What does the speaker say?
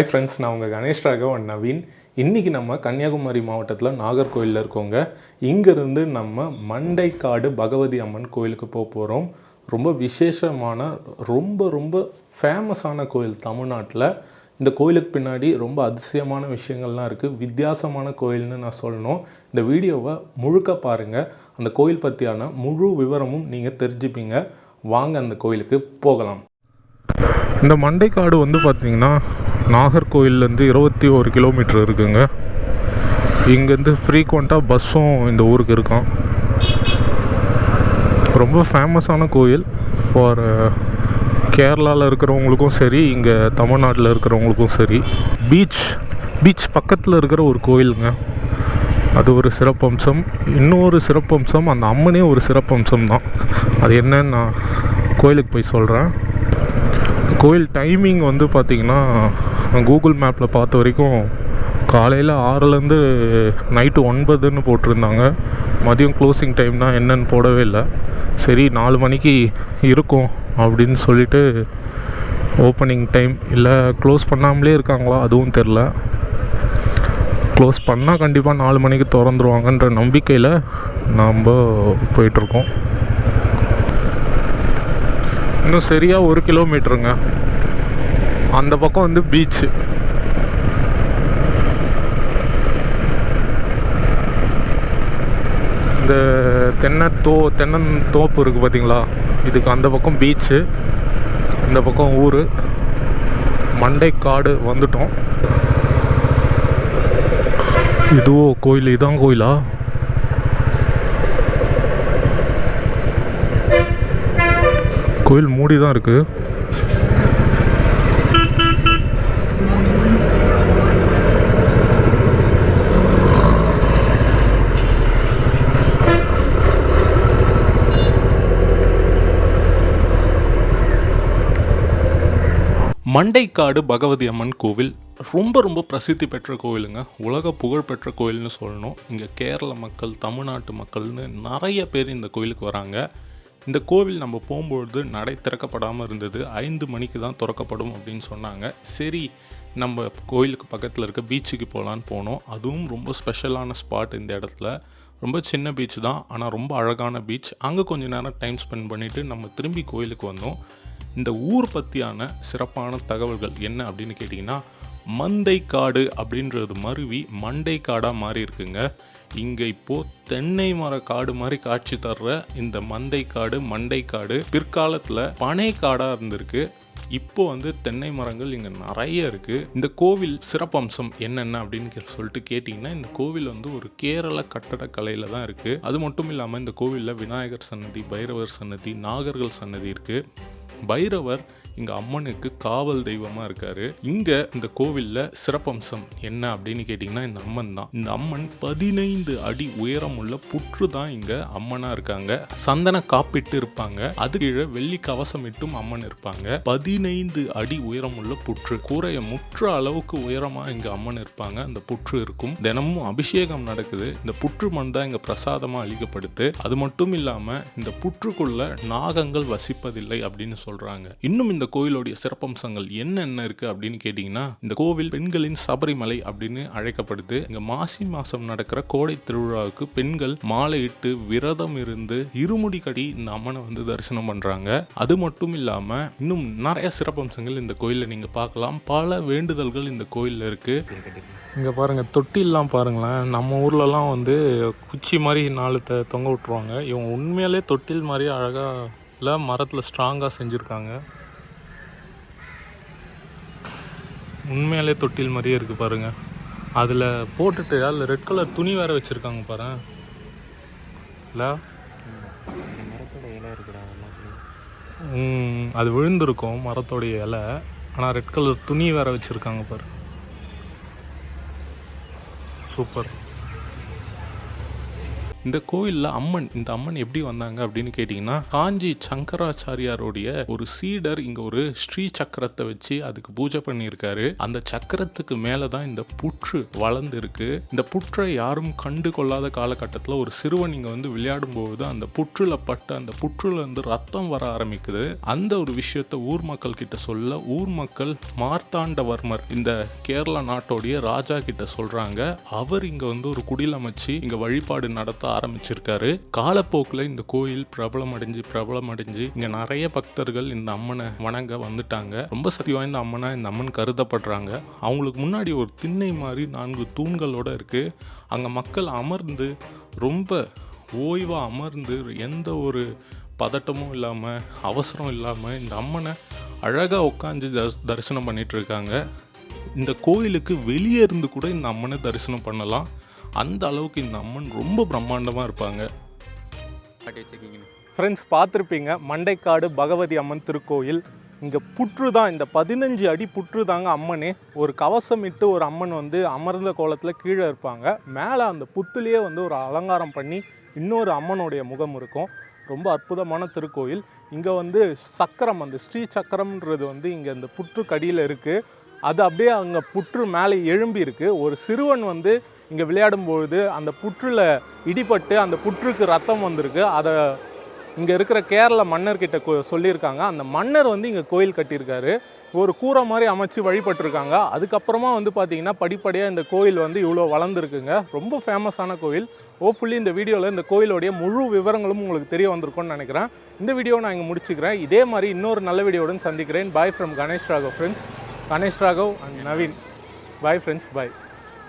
Hi friends, நான் உங்கள் Ganesh Raghav and Naveen. இன்றைக்கி நம்ம கன்னியாகுமரி மாவட்டத்தில் நாகர்கோயிலில் இருக்கோங்க. இங்கேருந்து நம்ம மண்டைக்காடு பகவதி அம்மன் கோயிலுக்கு போக போகிறோம். ரொம்ப விசேஷமான ரொம்ப ஃபேமஸான கோயில் தமிழ்நாட்டில். இந்த கோயிலுக்கு பின்னாடி ரொம்ப அதிசயமான விஷயங்கள்லாம் இருக்குது. வித்தியாசமான கோயில்னு நான் சொல்லணும். இந்த வீடியோவை முழுக்க பாருங்கள். அந்த கோயில் பற்றியான முழு விவரமும் நீங்கள் தெரிஞ்சுப்பீங்க. வாங்க அந்த கோயிலுக்கு போகலாம். இந்த மண்டைக்காடு பார்த்திங்கன்னா நாகர்கோயிலேருந்து 21 கிலோமீட்டர் இருக்குங்க. இங்கேருந்து ஃப்ரீக்வெண்ட்டாக பஸ்ஸும் இந்த ஊருக்கு இருக்கான். ரொம்ப ஃபேமஸான கோயில். ஃபார் கேரளாவில் இருக்கிறவங்களுக்கும் சரி, இங்கே தமிழ்நாட்டில் இருக்கிறவங்களுக்கும் சரி. பீச் பக்கத்தில் இருக்கிற ஒரு கோயிலுங்க. அது ஒரு சிறப்பம்சம். இன்னொரு சிறப்பம்சம், அந்த அம்மனே ஒரு சிறப்பம்சம் தான். அது என்னன்னு நான் கோயிலுக்கு போய் சொல்கிறேன். கோயில் டைமிங் பார்த்திங்கன்னா கூகுள் மேப்பில் பார்த்த வரைக்கும் காலையில் 6லேருந்து நைட்டு 9ன்னு போட்டிருந்தாங்க. மதியம் க்ளோசிங் டைம் தான், என்னன்னு போடவே இல்லை. சரி 4 மணிக்கு இருக்கும் அப்படின்னு சொல்லிட்டு ஓப்பனிங் டைம் இல்லை, க்ளோஸ் பண்ணாமலே இருக்காங்களா அதுவும் தெரில. க்ளோஸ் பண்ணால் கண்டிப்பாக 4 மணிக்கு திறந்துருவாங்கன்ற நம்பிக்கையில் நாம் போயிட்டுருக்கோம். இன்னும் சரியாக 1 கிலோமீட்டருங்க. அந்த பக்கம் பீச்சு. இந்த தென்னந்தோப்பு இருக்குது பார்த்தீங்களா, இதுக்கு அந்த பக்கம் பீச்சு, இந்த பக்கம் ஊர். மண்டைக்காடு வந்துட்டோம். இதுவோ கோயில்? இதான் கோயிலா? கோயில் மூடி தான் இருக்குது. மண்டைக்காடு பகவதி அம்மன் கோவில் ரொம்ப பிரசித்தி பெற்ற கோவிலுங்க. உலக புகழ்பெற்ற கோயில்னு சொல்லணும். இங்கே கேரள மக்கள், தமிழ்நாட்டு மக்கள்னு நிறைய பேர் இந்த கோயிலுக்கு வராங்க. இந்த கோவில் நம்ம போகும்பொழுது நடை திறக்கப்படாமல் இருந்தது. 5 மணிக்கு தான் திறக்கப்படும் அப்படின்னு சொன்னாங்க. சரி, நம்ம கோயிலுக்கு பக்கத்தில் இருக்க பீச்சுக்கு போகலான்னு போனோம். அதுவும் ரொம்ப ஸ்பெஷலான ஸ்பாட். இந்த இடத்துல ரொம்ப சின்ன பீச் தான், ஆனால் ரொம்ப அழகான பீச். அங்கே கொஞ்சம் நேரம் டைம் ஸ்பெண்ட் பண்ணிவிட்டு நம்ம திரும்பி கோயிலுக்கு வந்தோம். இந்த ஊர் பற்றியான சிறப்பான தகவல்கள் என்ன அப்படின்னு கேட்டிங்கன்னா, மந்தைக்காடு அப்படின்றது மருவி மண்டைக்காடாக மாறி இருக்குங்க. இங்கே இப்போது தென்னை மர காடு மாதிரி காட்சி தர்ற இந்த மண்டைக்காடு பிற்காலத்தில் பனைக்காடாக இருந்திருக்கு. இப்போ தென்னை மரங்கள் இங்கே நிறைய இருக்குது. இந்த கோவில் சிறப்பம்சம் என்னென்ன அப்படின்னு சொல்லிட்டு கேட்டிங்கன்னா, இந்த கோவில் ஒரு கேரள கட்டடக்கலையில் தான் இருக்குது. அது மட்டும் இல்லாமல் இந்த கோவிலில் விநாயகர் சன்னதி, பைரவர் சன்னதி, நாகர்கள் சன்னதி இருக்குது. பைரவர் இங்கே அம்மனுக்கு காவல் தெய்வமாக இருக்காரு. இங்கே இந்த கோவிலில் சிறப்பம்சம் என்ன அப்படின்னு கேட்டிங்கன்னா, இந்த அம்மன் தான். இந்த அம்மன் 15 அடி உயரம் உள்ள புற்று தான் இங்கே அம்மனாக இருக்காங்க. சந்தன காப்பிட்டு இருப்பாங்க. அது கீழே வெள்ளி கவசமிட்டும் அம்மன் இருப்பாங்க. 15 அடி உயரம் உள்ள புற்று, கூரைய முற்ற அளவுக்கு உயரமாக இங்கே அம்மன் இருப்பாங்க. அந்த புற்று இருக்கும். தினமும் அபிஷேகம் நடக்குது. இந்த புற்று மண் தான் இங்கே பிரசாதமாக அளிக்கப்படுது. அது மட்டும் இல்லாமல் இந்த புற்றுக்குள்ள நாகங்கள் வசிப்பதில்லை அப்படின்னு சொல்கிறாங்க. இன்னும் இந்த கோயிலுடைய சிறப்பம்சங்கள் என்னென்ன இருக்கு அப்படின்னு கேட்டீங்கன்னா, இந்த கோவில் பெண்களின் சபரிமலை அப்படின்னு அழைக்கப்படுது. இங்க மாசி மாசம் நடக்கிற கோடை திருவிழாவுக்கு பெண்கள் மாலையிட்டு விரதம் இருந்து இருமுடி கடி இந்த அம்மனை தரிசனம் பண்றாங்க. அது மட்டும் இல்லாம இன்னும் நிறைய சிறப்பம்சங்கள் இந்த கோயில்ல நீங்க பார்க்கலாம். பல வேண்டுதல்கள் இந்த கோயில்ல இருக்கு. இங்க பாருங்க, தொட்டிலாம் பாருங்களேன். நம்ம ஊர்லலாம் குச்சி மாதிரி 4 தொங்க விட்டுருவாங்க. இவங்க உண்மையாலே தொட்டில் மாதிரி அழகா இல்லை, மரத்தில் ஸ்ட்ராங்காக செஞ்சுருக்காங்க. உண்மையாலே தொட்டில் மாதிரியே இருக்குது பாருங்கள். அதில் போட்டுட்டு அதில் ரெட் கலர் துணி வேறு வச்சுருக்காங்க பாரு. இல்லை, அது விழுந்திருக்கும் மரத்தோடைய இலை. ஆனால் ரெட் கலர் துணி வேறு வச்சுருக்காங்க பாரு. சூப்பர். இந்த கோயிலில் இந்த அம்மன் எப்படி வந்தாங்க அப்படின்னு கேட்டிங்கன்னா, காஞ்சி சங்கராச்சாரியாருடைய ஒரு சீடர் இங்கே ஒரு ஸ்ரீ சக்கரத்தை வச்சு அதுக்கு பூஜை பண்ணியிருக்காரு. அந்த சக்கரத்துக்கு மேலே தான் இந்த புற்று வளர்ந்து இருக்கு. இந்த புற்றை யாரும் கண்டு கொள்ளாத காலகட்டத்தில் ஒரு சிறுவன் இங்கே வந்து விளையாடும் போது அந்த புற்றுல பட்டு அந்த புற்றுல இருந்து ரத்தம் வர ஆரம்பிக்குது. அந்த ஒரு விஷயத்த ஊர் மக்கள் கிட்ட சொல்ல ஊர் மக்கள் மார்த்தாண்டவர்மர் இந்த கேரளா நாட்டோடைய ராஜா கிட்ட சொல்றாங்க. அவர் இங்க வந்து ஒரு குடில் அமைச்சு இங்க வழிபாடு நடத்த ஆரம்பிச்சிருக்காரு. காலப்போக்கில் இந்த கோயில் பிரபலம் அடைஞ்சு இங்க நிறைய பக்தர்கள் இந்த அம்மனை வணங்க வந்துட்டாங்க. ரொம்ப சக்தி வாய்ந்த அம்மனா இந்த அம்மன் கருதப்படுறாங்க. அவங்களுக்கு முன்னாடி ஒரு திண்ணை மாதிரி 4 தூண்களோட இருக்கு. அங்க மக்கள் அமர்ந்து ரொம்ப ஓய்வா அமர்ந்து எந்த ஒரு பதட்டமும் இல்லாமல் அவசரம் இல்லாமல் இந்த அம்மனை அழகாக உட்காந்து தரிசனம் பண்ணிட்டு இருக்காங்க. இந்த கோயிலுக்கு வெளியே இருந்து கூட இந்த அம்மனை தரிசனம் பண்ணலாம். அந்த அளவுக்கு இந்த அம்மன் ரொம்ப பிரம்மாண்டமாக இருப்பாங்க. ஃப்ரெண்ட்ஸ், பார்த்துருப்பீங்க மண்டைக்காடு பகவதி அம்மன் திருக்கோயில். இங்கே புற்று தான், இந்த 15 அடி புற்று தாங்க அம்மனே. ஒரு கவசம் இட்டு ஒரு அம்மன் வந்து அமர்ந்த கோலத்தில் கீழே இருப்பாங்க. மேலே அந்த புத்துலேயே வந்து ஒரு அலங்காரம் பண்ணி இன்னொரு அம்மனுடைய முகம் இருக்கும். ரொம்ப அற்புதமான திருக்கோயில். இங்கே வந்து சக்கரம், அந்த ஸ்ரீ சக்கரம்ன்றது வந்து இங்கே இந்த புற்று கடியில் இருக்குது. அது அப்படியே அங்கே புற்று மேலே எழும்பி இருக்குது. ஒரு சிறுவன் வந்து இங்கே விளையாடும்பொழுது அந்த புற்றில் இடிபட்டு அந்த புற்றுக்கு ரத்தம் வந்திருக்கு. அதை இங்கே இருக்கிற கேரள மன்னர்கிட்ட சொல்லியிருக்காங்க. அந்த மன்னர் வந்து இங்கே கோயில் கட்டியிருக்காரு. ஒரு கூரை மாதிரி அமைச்சு வழிபட்டிருக்காங்க. அதுக்கப்புறமா வந்து பார்த்திங்கன்னா படிப்படியாக இந்த கோயில் வந்து இவ்வளோ வளர்ந்துருக்குங்க. ரொம்ப ஃபேமஸான கோயில். ஹோப்ஃபுல்லி இந்த வீடியோவில் இந்த கோயிலோடைய முழு விவரங்களும் உங்களுக்கு தெரிய வந்திருக்கும்னு நினைக்கிறேன். இந்த வீடியோவை நான் இங்கே முடிச்சுக்கிறேன். இதே மாதிரி இன்னொரு நல்ல வீடியோவுடன் சந்திக்கிறேன். Bye from Ganesh Raghav friends. Ganesh, Raghav and Naveen. Bye friends, bye.